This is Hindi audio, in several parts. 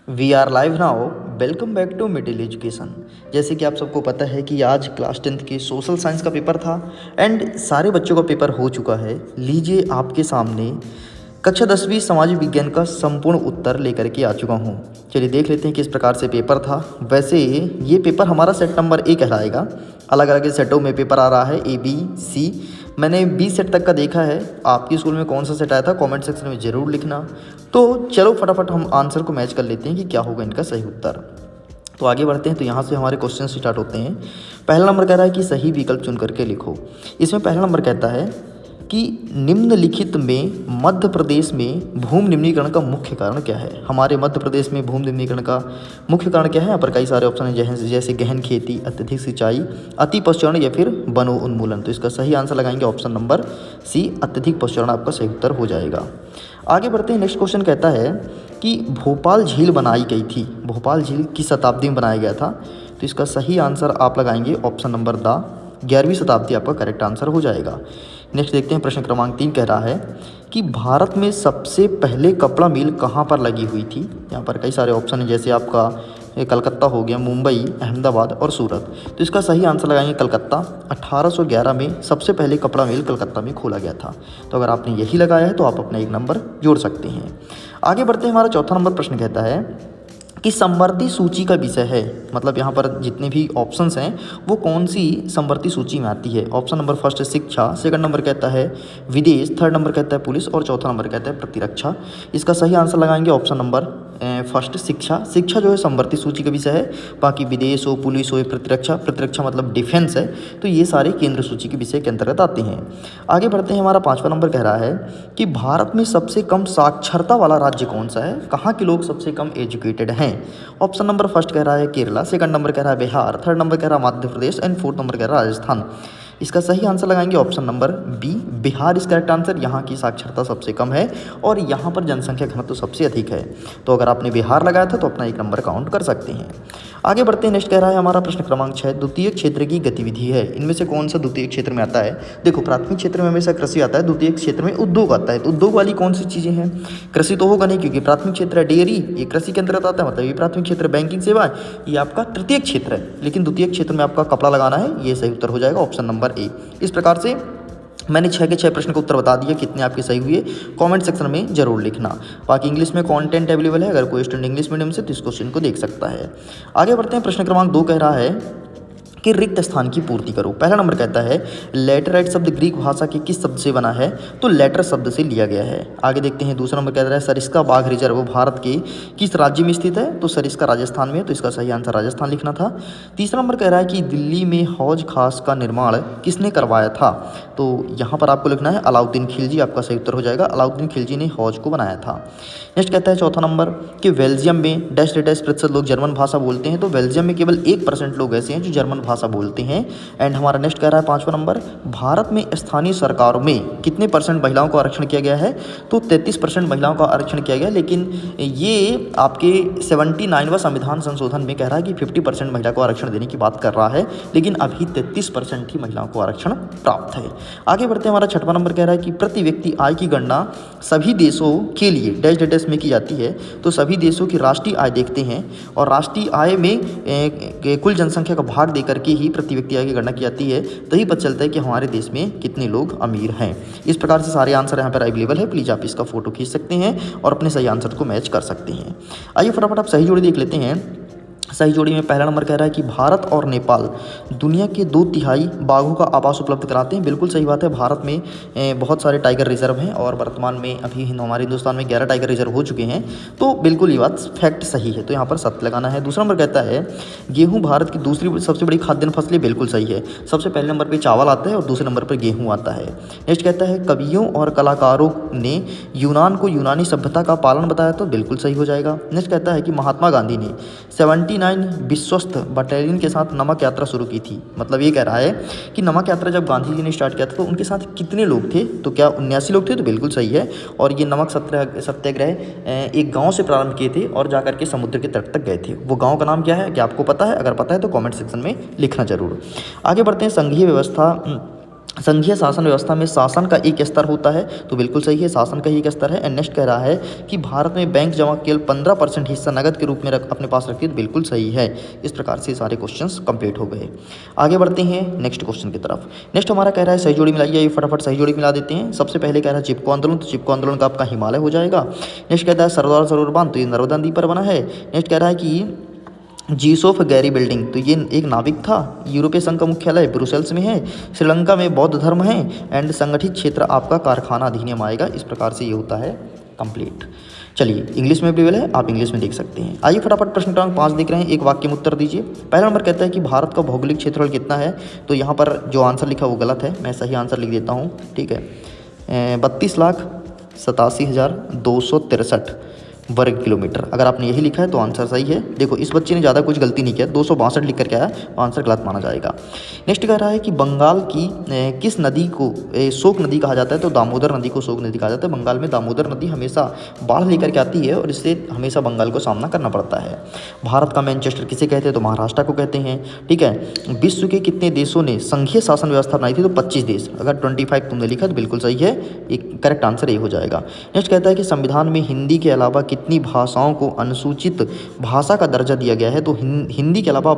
We are live now. Welcome back to middle education. जैसे कि आप सबको पता है कि आज क्लास 10th की सोशल साइंस का पेपर था एंड सारे बच्चों का पेपर हो चुका है। लीजिए आपके सामने कक्षा 10वीं समाज विज्ञान का संपूर्ण उत्तर लेकर के आ चुका हूँ। चलिए देख लेते हैं किस प्रकार से पेपर था। वैसे ये पेपर हमारा सेट नंबर ए कहलाएगा। अलग अलग सेटों में पेपर आ रहा है, ए बी सी। मैंने बी सेट तक का देखा है। आपके स्कूल में कौन सा सेट आया था कमेंट सेक्शन में ज़रूर लिखना। तो चलो फटाफट हम आंसर को मैच कर लेते हैं कि क्या होगा इनका सही उत्तर। तो आगे बढ़ते हैं। तो यहाँ से हमारे क्वेश्चन स्टार्ट होते हैं। पहला नंबर कह रहा है कि सही विकल्प चुन करके लिखो। इसमें पहला नंबर कहता है कि निम्नलिखित में मध्य प्रदेश में भूमि निम्नीकरण का मुख्य कारण क्या है। हमारे मध्य प्रदेश में भूमि निम्नीकरण का मुख्य कारण क्या है। यहाँ पर कई सारे ऑप्शन हैं, जैसे गहन खेती, अत्यधिक सिंचाई, अति पशुचारण या फिर वनो उन्मूलन। तो इसका सही आंसर लगाएंगे ऑप्शन नंबर सी, अत्यधिक पशुचारण आपका सही उत्तर हो जाएगा। आगे बढ़ते हैं। नेक्स्ट क्वेश्चन कहता है कि भोपाल झील बनाई गई थी। भोपाल झील किस शताब्दी में बनाया गया था। तो इसका सही आंसर आप लगाएंगे ऑप्शन नंबर द 11वीं शताब्दी आपका करेक्ट आंसर हो जाएगा। नेक्स्ट देखते हैं। प्रश्न क्रमांक 3 कह रहा है कि भारत में सबसे पहले कपड़ा मिल कहाँ पर लगी हुई थी। यहाँ पर कई सारे ऑप्शन हैं, जैसे आपका कलकत्ता हो गया, मुंबई, अहमदाबाद और सूरत। तो इसका सही आंसर लगाएंगे कलकत्ता। 1811 में सबसे पहले कपड़ा मिल कलकत्ता में खोला गया था। तो अगर आपने यही लगाया है तो आप अपना एक नंबर जोड़ सकते हैं। आगे बढ़ते हैं। हमारा चौथा नंबर प्रश्न कहता है कि समवर्ती सूची का विषय है। मतलब यहाँ पर जितने भी ऑप्शंस हैं वो कौन सी समवर्ती सूची में आती है। ऑप्शन नंबर फर्स्ट है शिक्षा, सेकंड नंबर कहता है विदेश, थर्ड नंबर कहता है पुलिस और चौथा नंबर कहता है प्रतिरक्षा। इसका सही आंसर लगाएंगे ऑप्शन नंबर फर्स्ट शिक्षा। शिक्षा जो है समवर्ती सूची का विषय है। बाकी विदेश हो, पुलिस हो, प्रतिरक्षा, प्रतिरक्षा मतलब डिफेंस है। तो ये सारे केंद्र सूची के विषय के अंतर्गत आते हैं। आगे बढ़ते हैं। हमारा पाँचवा नंबर कह रहा है कि भारत में सबसे कम साक्षरता वाला राज्य कौन सा है। कहाँ के लोग सबसे कम एजुकेटेड हैं। ऑप्शन नंबर फर्स्ट कह रहा है केरला, सेकंड नंबर कह रहा है बिहार, थर्ड नंबर कह रहा है Madhya Pradesh and fourth number कह रहा है राजस्थान। इसका सही आंसर लगाएंगे ऑप्शन नंबर बी, बिहार इस करेक्ट आंसर। यहाँ की साक्षरता सबसे कम है और यहाँ पर जनसंख्या घनत्व तो सबसे अधिक है। तो अगर आपने बिहार लगाया था तो अपना एक नंबर काउंट कर सकते हैं। आगे बढ़ते हैं। नेक्स्ट कह रहा है हमारा प्रश्न क्रमांक 6, द्वितीय क्षेत्र की गतिविधि है। इनमें से कौन सा द्वितीय क्षेत्र में आता है। देखो प्राथमिक क्षेत्र में हमेशा कृषि आता है, द्वितीय क्षेत्र में उद्योग आता है। तो उद्योग वाली कौन सी चीज़ें हैं। कृषि तो होगा नहीं क्योंकि प्राथमिक क्षेत्र है। डेयरी ये कृषि के अंतर्गत आता है, मतलब ये प्राथमिक क्षेत्र। बैंकिंग सेवा ये आपका तृतीय क्षेत्र है, लेकिन द्वितीय क्षेत्र में आपका कपड़ा लगाना है। ये सही उत्तर हो जाएगा ऑप्शन नंबर ए। इस प्रकार से मैंने 6 के 6 प्रश्न का उत्तर बता दिया। कितने आपके सही हुए कमेंट सेक्शन में जरूर लिखना। बाकी इंग्लिश में कंटेंट अवेलेबल है, अगर कोई स्टूडेंट इंग्लिश मीडियम से तो इस क्वेश्चन को देख सकता है। आगे बढ़ते हैं। प्रश्न क्रमांक 2 कह रहा है कि रिक्त स्थान की पूर्ति करो। पहला नंबर कहता है लेटराइट शब्द ग्रीक भाषा के किस शब्द से बना है। तो लेटर शब्द से लिया गया है। आगे देखते हैं। दूसरा नंबर कह रहा है सरिस्का बाघ रिजर्व भारत के किस राज्य में स्थित है। तो सरिस्का राजस्थान में है। तो इसका सही आंसर राजस्थान लिखना था। तीसरा नंबर कह रहा है कि दिल्ली में हौज खास का निर्माण किसने करवाया था। तो यहाँ पर आपको लिखना है अलाउद्दीन खिलजी। आपका सही उत्तर हो जाएगा, अलाउद्दीन खिलजी ने हौज को बनाया था। नेक्स्ट कहता है चौथा नंबर कि बेल्जियम में डैश डैश प्रतिशत लोग जर्मन भाषा बोलते हैं। तो बेल्जियम में केवल 1% लोग ऐसे हैं जो जर्मन भाषा बोलते हैं। एंड हमारा नेक्स्ट कह रहा है पांचवा नंबर, भारत में स्थानीय सरकारों में कितने % महिलाओं को आरक्षण किया गया है। तो 33% महिलाओं का आरक्षण किया गया, लेकिन ये आपके 79वां संविधान संशोधन में कह रहा है कि 50% महिला को आरक्षण देने की बात कर रहा है, लेकिन अभी 33% ही महिलाओं को आरक्षण प्राप्त है। आगे बढ़ते हैं। हमारा छठवां नंबर कह रहा है कि प्रति व्यक्ति आय की गणना सभी देशों के लिए डैश डैश में की जाती है। तो सभी देशों की राष्ट्रीय आय देखते हैं और राष्ट्रीय आय में कुल जनसंख्या का भाग देकर के ही प्रति व्यक्ति आय की गणना की जाती है। तभी पता चलता है कि हमारे देश में कितने लोग अमीर हैं। इस प्रकार से सारे आंसर यहाँ पर अवेलेबल है। प्लीज़ आप इसका फोटो खींच सकते हैं और अपने सही आंसर को मैच कर सकते हैं। आइए फटाफट आप सही जोड़ी देख लेते हैं। सही जोड़ी में पहला नंबर कह रहा है कि भारत और नेपाल दुनिया के 2/3 बाघों का आवास उपलब्ध कराते हैं। बिल्कुल सही बात है। भारत में बहुत सारे टाइगर रिजर्व हैं और वर्तमान में अभी हमारे हिंदुस्तान में 11 टाइगर रिजर्व हो चुके हैं। तो बिल्कुल ये बात फैक्ट सही है, तो यहाँ पर सत्य लगाना है। दूसरा नंबर कहता है गेहूँ भारत की दूसरी सबसे बड़ी खाद्यान्न फसल है। बिल्कुल सही है। सबसे पहले नंबर पर चावल आता है और दूसरे नंबर पर गेहूँ आता है। नेक्स्ट कहता है कवियों और कलाकारों ने यूनान को यूनानी सभ्यता का पालन बताया। तो बिल्कुल सही हो जाएगा। नेक्स्ट कहता है कि महात्मा गांधी ने 79 विश्वस्त बटालियन के साथ नमक यात्रा शुरू की थी। मतलब ये कह रहा है कि नमक यात्रा जब गांधी जी ने स्टार्ट किया था तो उनके साथ कितने लोग थे। तो क्या 79 लोग थे। तो बिल्कुल सही है। और ये नमक सत्याग्रह एक गांव से प्रारंभ किए थे और जाकर के समुद्र के तट तक गए थे। वो गांव का नाम क्या है, क्या आपको पता है। अगर पता है तो कमेंट सेक्शन में लिखना जरूर। आगे बढ़ते हैं। संघीय व्यवस्था संघीय शासन व्यवस्था में शासन का एक स्तर होता है, तो बिल्कुल सही है, शासन का ही एक स्तर है। एंड नेक्स्ट कह रहा है कि भारत में बैंक जमा केवल 15% हिस्सा नगद के रूप में अपने पास रखती है, तो बिल्कुल सही है। इस प्रकार से सारे क्वेश्चंस कंप्लीट हो गए। आगे बढ़ते हैं नेक्स्ट क्वेश्चन की तरफ। नेक्स्ट हमारा कह रहा है सही जोड़ी मिलाइए, ये फटाफट सही जोड़ी मिला देते हैं। सबसे पहले कह रहा है चिपको आंदोलन, तो चिपको आंदोलन का आपका हिमालय हो जाएगा। नेक्स्ट कहता है सरदार सरोवर बांध, तो ये नर्मदा नदी पर बना है। नेक्स्ट कह रहा है कि जीसोफ गैरी बिल्डिंग, तो ये एक नाविक था। यूरोपीय संघ का मुख्यालय ब्रुसेल्स में है। श्रीलंका में बौद्ध धर्म है। एंड संगठित क्षेत्र आपका कारखाना अधिनियम आएगा। इस प्रकार से ये होता है कंप्लीट। चलिए इंग्लिश में अवेलेबल है, आप इंग्लिश में देख सकते हैं। आइए फटाफट प्रश्न क्रमांक 5 देख रहे हैं, एक वाक्य में उत्तर दीजिए। पहला नंबर कहता है कि भारत का भौगोलिक क्षेत्रफल कितना है, तो यहाँ पर जो आंसर लिखा वो गलत है, मैं सही आंसर लिख देता हूँ। ठीक है, 32,87,263 वर्ग किलोमीटर। अगर आपने यही लिखा है तो आंसर सही है। देखो इस बच्चे ने ज़्यादा कुछ गलती नहीं किया, 262 लिख करके आया, तो आंसर गलत माना जाएगा। नेक्स्ट कह रहा है कि बंगाल की किस नदी को शोक नदी कहा जाता है, तो दामोदर नदी को शोक नदी कहा जाता है। बंगाल में दामोदर नदी हमेशा बाढ़ लेकर के आती है और इससे हमेशा बंगाल को सामना करना पड़ता है। भारत का मैनचेस्टर किसे कहते हैं, तो महाराष्ट्र को कहते हैं। ठीक है, विश्व के कितने देशों ने संघीय शासन व्यवस्था बनाई थी, तो 25 देश। अगर 25 तुमने लिखा तो बिल्कुल सही है, एक करेक्ट आंसर ये हो जाएगा। नेक्स्ट कहता है कि संविधान में हिंदी के अलावा कितनी भाषाओं को अनुसूचित भाषा का दर्जा दिया गया है, तो हिंदी के अलावा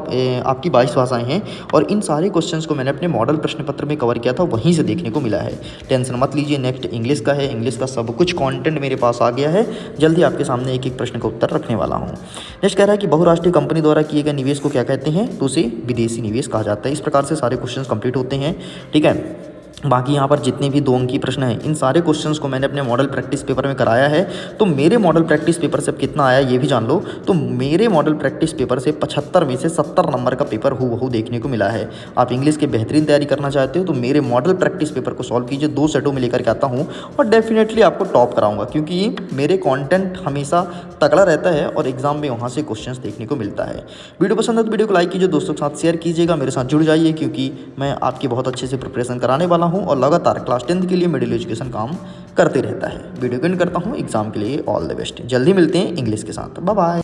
आपकी 22 भाषाएं हैं। और इन सारे क्वेश्चंस को मैंने अपने मॉडल प्रश्न पत्र में कवर किया था, वहीं से देखने को मिला है, टेंशन मत लीजिए। नेक्स्ट इंग्लिश का है, इंग्लिश का सब कुछ कंटेंट मेरे पास आ गया है, जल्दी आपके सामने एक एक प्रश्न का उत्तर रखने वाला हूँ। नेक्स्ट कह रहा है कि बहुराष्ट्रीय कंपनी द्वारा किए गए निवेश को क्या कहते हैं, तो उसे विदेशी निवेश कहा जाता है। इस प्रकार से सारे क्वेश्चन कंप्लीट होते हैं। ठीक है, बाकी यहाँ पर जितने भी 2 अंकीय प्रश्न हैं, इन सारे क्वेश्चंस को मैंने अपने मॉडल प्रैक्टिस पेपर में कराया है। तो मेरे मॉडल प्रैक्टिस पेपर से अब कितना आया ये भी जान लो। तो मेरे मॉडल प्रैक्टिस पेपर से 75 में से 70 नंबर का पेपर हूबहू देखने को मिला है। आप इंग्लिश की बेहतरीन तैयारी करना चाहते हो तो मेरे मॉडल प्रैक्टिस पेपर को सॉल्व कीजिए, 2 सेटों में लेकर के आता हूँ और डेफिनेटली आपको टॉप कराऊंगा, क्योंकि मेरे कॉन्टेंट हमेशा तगड़ा रहता है और एग्जाम में वहाँ से क्वेश्चन देखने को मिलता है। वीडियो पसंद है तो वीडियो को लाइक कीजिए, दोस्तों के साथ शेयर कीजिएगा, मेरे साथ जुड़ जाइए, क्योंकि मैं आपकी बहुत अच्छे से प्रिपरेशन कराने वाला हूँ और लगातार क्लास 10th के लिए मिडिल एजुकेशन काम करते रहता है। वीडियो को एंड करता हूँ, एग्जाम के लिए ऑल द बेस्ट। जल्दी मिलते हैं इंग्लिश के साथ, बाय बाय।